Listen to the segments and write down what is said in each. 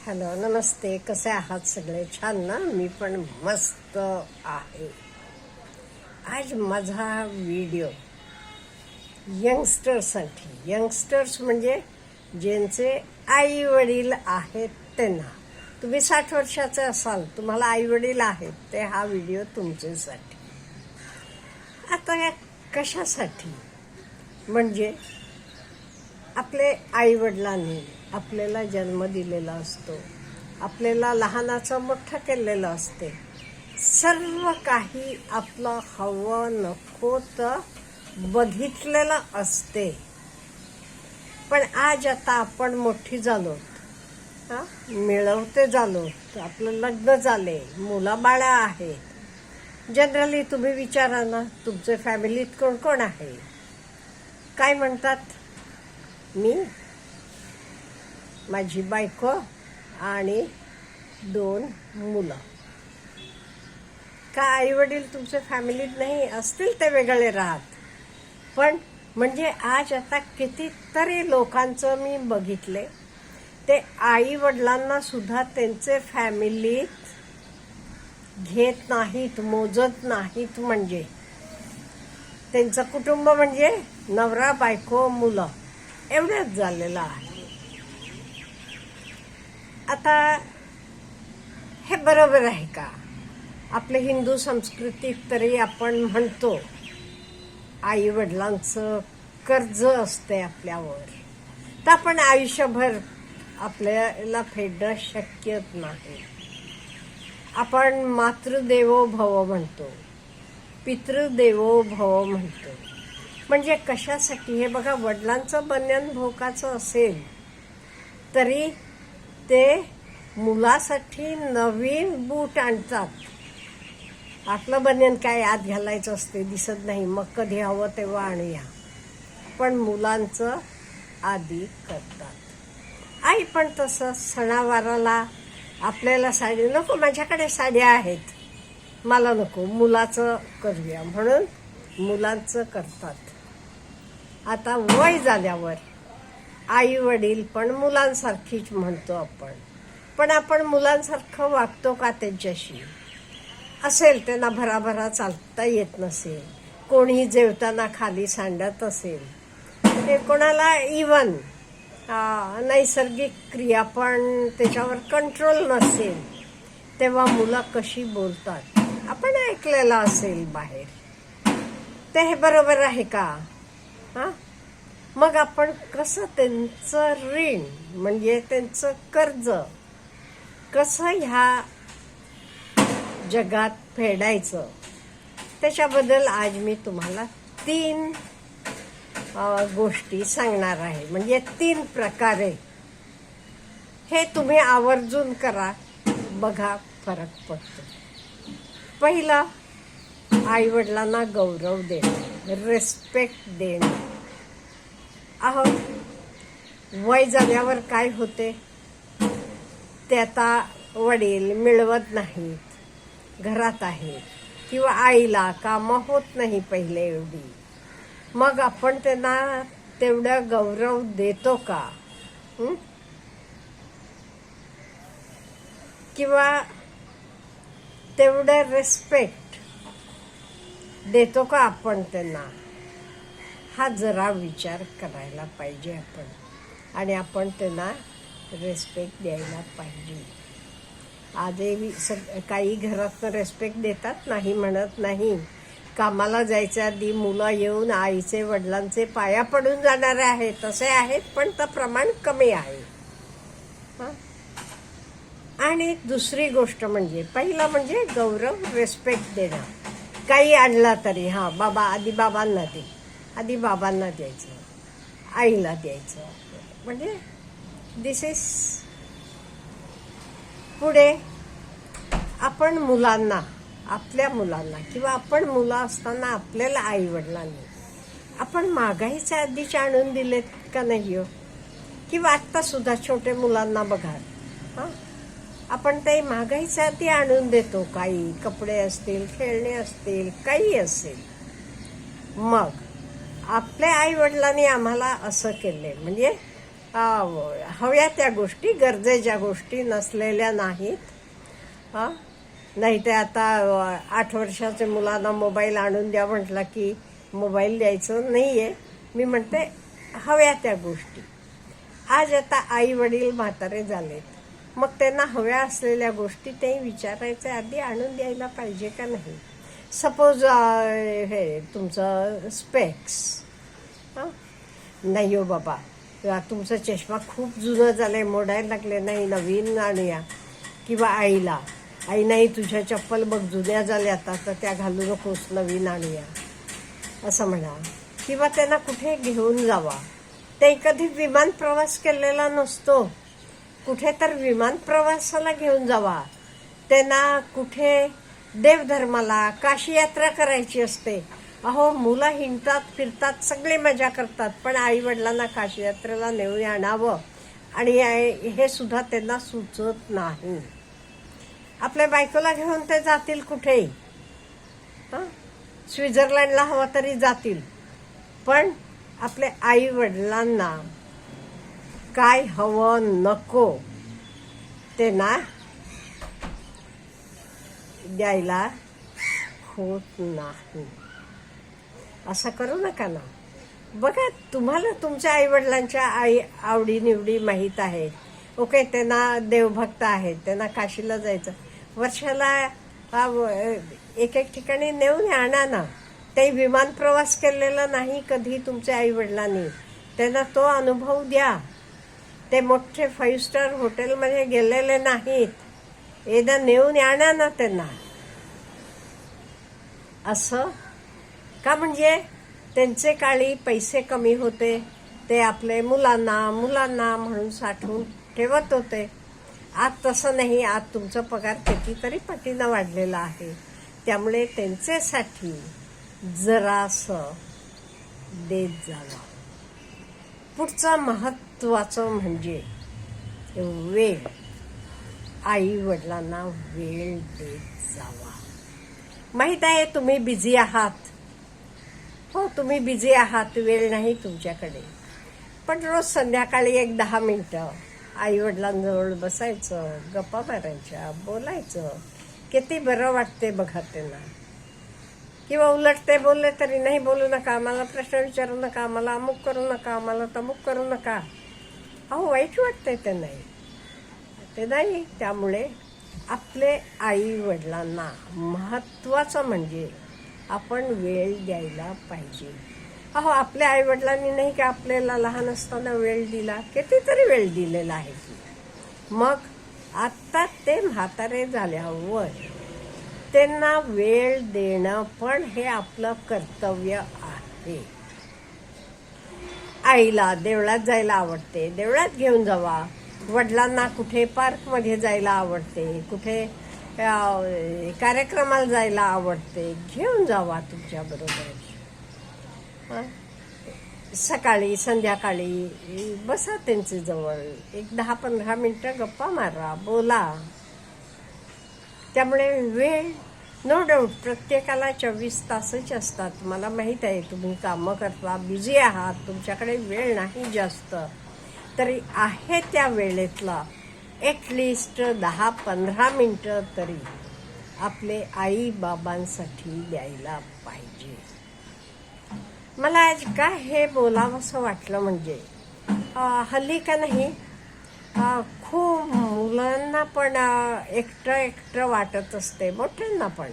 Hello, नमस्ते. कसे आहात सगळे? छान ना? मी पण मस्त आहे. आज माझा व्हिडिओ यंगस्टर्ससाठी, यंगस्टर्स म्हणजे ज्यांचे आई वडील आहेत त्यांना. तुम्ही 60 वर्षाचे असाल, तुम्हाला आई वडील आहेत, ते हा व्हिडिओ तुमच्यासाठी. आता या कशासाठी? म्हणजे आपले आई वडिलांनी आपल्याला जन्म दिलेला असतो, आपल्याला लहानाचं मोठं केलेलं असते, सर्व काही आपलं हवं नको तर बघितलेलं असते. पण आज आता आपण मोठी झालो, मिळवते झालो, आपलं लग्न झाले, मुलाबाळा आहे. जनरली तुम्ही विचारा ना, तुमच्या फॅमिलीत कोण कोण आहे? काय म्हणतात? मी, माझी बायको आणि 2 मुलं. का आई वडील तुमच्या फॅमिलीत नाही असतील? ते वेगळे राहत. पण म्हणजे आज आता कितीतरी लोकांचं मी बघितले, ते आई वडिलांना सुद्धा त्यांचे फॅमिलीत घेत नाहीत, मोजत नाहीत. म्हणजे त्यांचं कुटुंब म्हणजे नवरा बायको मुलं एवढंच झालेलं आहे. आता हे बरोबर आहे का? आपल्या हिंदू संस्कृतीत तरी आपण म्हणतो आई वडिलांचं कर्ज असते आपल्यावर, तर आपण आयुष्यभर आपल्याला फेडणं शक्य नाही. आपण मातृदेवो भव म्हणतो, पितृदेवो भव म्हणतो. म्हणजे कशासाठी? हे बघा, वडिलांचं बन्यान भोकाचं असेल तरी ते मुलासाठी नवीन बूट आणतात. आपलं बन्यान काय आत घालायचं असते, दिसत नाही, मग कधी हवं तेव्हा आणूया. पण मुलांचं आधी करतात. आई पण तसं सणावाराला आपल्याला साडी नको, माझ्याकडे साड्या आहेत, मला नको, मुलाचं करूया म्हणून मुलांचं करतात. आता वय झाल्यावर आई वडील पण मुलांसारखीच म्हणतो आपण. पण आपण मुलांसारखं वागतो का त्यांच्याशी? असेल त्यांना भराभरा चालता येत नसेल, कोणी जेवताना खाली सांडत असेल, ते कोणाला इवन नैसर्गिक क्रिया पण त्याच्यावर कंट्रोल नसेल, तेव्हा मुलं कशी बोलतात आपण ऐकलेलं असेल बाहेर. ते हे बरोबर आहे का? मग आपण कसं त्यांचं ऋण म्हणजे त्यांचं कर्ज कसं ह्या जगात फेडायचं, त्याच्याबद्दल आज मी तुम्हाला 3 गोष्टी सांगणार आहे. म्हणजे 3 प्रकारे. हे तुम्ही आवर्जून करा, बघा फरक पडतो. पहिलं, आई वडिलांना गौरव देणं, रिस्पेक्ट देणं. वय झाल्यावर काय होते, ते आता वडील मिळवत नाहीत, घरात आहेत, किंवा आईला कामं होत नाही पहिले एवढी, मग आपण त्यांना तेवढा गौरव देतो का? किंवा तेवढं रिस्पेक्ट देतो का आपण त्यांना? हा जरा विचार करायला पाहिजे आपण. आणि आपण त्यांना रिस्पेक्ट द्यायला पाहिजे. आजही काही घरात रिस्पेक्ट देतात, नाही म्हणत नाही. कामाला जायच्या आधी मुलं येऊन आईचे वडिलांचे पाया पडून जाणारे आहेत, तसे आहेत, पण ते प्रमाण कमी आहे. आणि दुसरी गोष्ट म्हणजे, पहिला म्हणजे गौरव, रिस्पेक्ट देणं. काही आणला तरी बाबा, आधी बाबांना दे, आधी बाबांना द्यायचं, आईला द्यायचं. म्हणजे दिस इज. पुढे आपण मुलांना, आपल्या मुलांना, किंवा आपण मुलं असताना आपल्याला आई वडिलांनी आपण मागायच्या आधीच आणून दिलेत का नाही हो? किंवा आत्ता सुद्धा छोटे मुलांना बघा, आपण ते मागायच्या आधी आणून देतो. काही कपडे असतील, खेळणे असतील, काही असेल. मग आपल्या आई वडिलांनी आम्हाला असं केलंय, म्हणजे हव्या त्या गोष्टी, गरजेच्या गोष्टी नसलेल्या नाहीत. नाही ते आता 8 वर्षाच्या मुलांना मोबाईल आणून द्या म्हटलं की मोबाईल द्यायचं नाही आहे. मी म्हणते हव्या त्या गोष्टी. आज आता आई वडील म्हातारे झालेत, मग त्यांना हव्या असलेल्या गोष्टी ते विचारायचे आधी आणून द्यायला पाहिजे का नाही. सपोज हे तुमचं स्पेक्स, नाही हो बाबा तुमचा चष्मा खूप जुनं झालंय, मोडायला लागले, नाही नवीन आणूया. किंवा आईला, आई नाही तुझ्या चप्पल बघ जुन्या झाल्या आता, तर त्या घालू नकोस, नवीन आणूया असं म्हणा. किंवा त्यांना कुठे घेऊन जावा. ते कधी विमान प्रवास केलेला नसतो, कुठे तर विमान प्रवासाला घेऊन जावा. त्यांना कुठे देवधर्माला, काशी यात्रा करायची असते. अहो मुलं हिंडतात फिरतात, सगळे मजा करतात, पण आई वडिलांना काशी यात्रेला नेऊन आणावं आणि हे सुद्धा त्यांना सुचत नाही. आपल्या बायकोला घेऊन ते जातील कुठेही, स्वित्झर्लंडला हवा तरी जातील, पण आपल्या आई वडिलांना काय हवं नको ते ना द्यायला होत नाही. असं करू नका ना. बघा तुम्हाला तुमच्या आईवडिलांच्या आवडीनिवडी माहीत आहेत. ओके, त्यांना देवभक्त आहेत, त्यांना काशीला जायचं, वर्षाला एक ठिकाणी नेऊन आणा ना. ते विमान प्रवास केलेला नाही कधी तुमच्या आईवडिलांनी, त्यांना तो अनुभव द्या. ते मोठे 5 स्टार हॉटेलमध्ये गेलेले नाहीत, एकदा नेऊन आणा ना त्यांना. असं का, म्हणजे त्यांचे काळी पैसे कमी होते, ते आपले मुलांना म्हणून साठवून ठेवत होते. आज तसं नाही, आज तुमचा पगार कितीतरी पटीनं वाढलेला आहे, त्यामुळे त्यांच्यासाठी जरासं देत जावा. पुढचं महत्त्वाचं म्हणजे वेळ. आई वडिलांना वेळ देत जावा. माहीत आहे तुम्ही बिझी आहात, हो तुम्ही बिझी आहात, वेळ नाही तुमच्याकडे, पण रोज संध्याकाळी एक 10 मिनिटं आई वडिलांजवळ बसायचं, गप्पा मारायच्या, बोलायचं. किती बरं वाटते बघा त्यांना. किंवा उलट ते बोलले तरी नाही बोलू नका, मला प्रश्न विचारू नका, मला अमुक करू नका, मला तमुक करू नका, अहो वाईट वाटते ते नाही. त्यामुळे आपले आई वडिलांना महत्त्वाचं म्हणजे आपण वेळ द्यायला पाहिजे. अहो आपल्या आई वडिलांनी नाही का आपल्याला लहान असताना वेळ दिला, कितीतरी वेळ दिलेला आहे की. मग आता ते म्हातारे झाल्यावर त्यांना वेळ देणं पण हे आपलं कर्तव्य आहे. आईला देवळात जायला आवडते, देवळात घेऊन जावा. वडिलांना कुठे पार्कमध्ये जायला आवडते, कुठे कार्यक्रमाला जायला आवडते, घेऊन जावा तुमच्याबरोबर. सकाळी संध्याकाळी बसा त्यांच्याजवळ, एक 10-15 मिनिटं गप्पा मारा, बोला. त्यामुळे वेळ नो डाऊट प्रत्येकाला 24 तासच असतात. मला माहीत आहे तुम्ही कामं करता, बिझी आहात, तुमच्याकडे वेळ नाही जास्त, तरी आहे त्या वेळेतला ॲटलिस्ट 10-15 मिनिटं तरी आपले आई बाबांसाठी द्यायला पाहिजे. मला आज काय हे बोलावंसं वाटलं म्हणजे हल्ली का नाही खूप मुलांना पण एकटं वाटत असते, मोठ्यांना पण.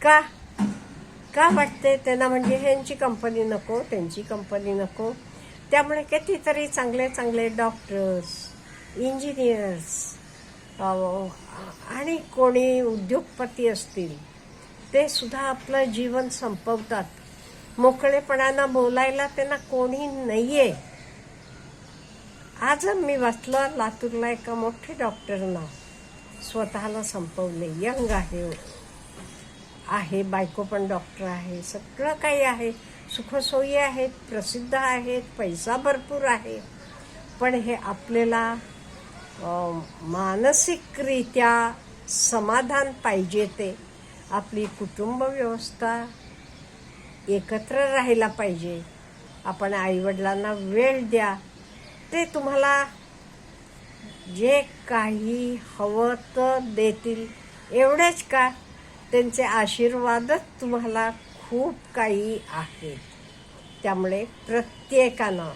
का वाटते त्यांना, म्हणजे ह्यांची कंपनी नको, त्यांची कंपनी नको. त्यामुळे कितीतरी चांगले डॉक्टर्स, इंजिनियर्स आणि कोणी उद्योगपती असतील, ते सुद्धा आपलं जीवन संपवतात. मोकळेपणानं बोलायला त्यांना कोणी नाहीये. आज मी वाचलं लातूरला एका मोठ्या डॉक्टरना स्वतःला संपवले. यंग आहे, बायको पण डॉक्टर आहे, सगळं काही आहे, सुखसोयी आहेत, प्रसिद्ध आहेत, पैसा भरपूर आहे. पण हे आपल्याला मानसिकरित्या समाधान पाहिजे, ते आपली कुटुंब व्यवस्था एकत्र राहायला पाहिजे. आपण आईवडिलांना वेळ द्या, ते तुम्हाला जे काही हवं तर देतील. एवढेच का, त्यांचे आशीर्वादच तुम्हाला खूप काही आहेत. त्यामुळे प्रत्येकानं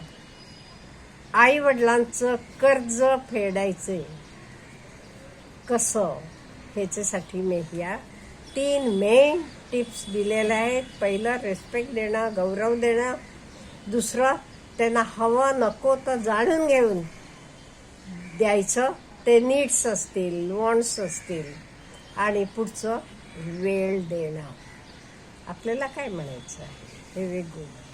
आईवडिलांचं कर्ज फेडायचं कसं, ह्याच्यासाठी मी ह्या 3 मेन टिप्स दिलेल्या आहेत. पहिलं, रिस्पेक्ट देणं, गौरव देणं. दुसरं, त्यांना हवं नको तर जाणून घेऊन द्यायचं, ते नीड्स असतील, वॉन्ट्स असतील. आणि पुढचं, वेळ देणं. आपल्याला काय म्हणायचं आहे, हे वेगळं.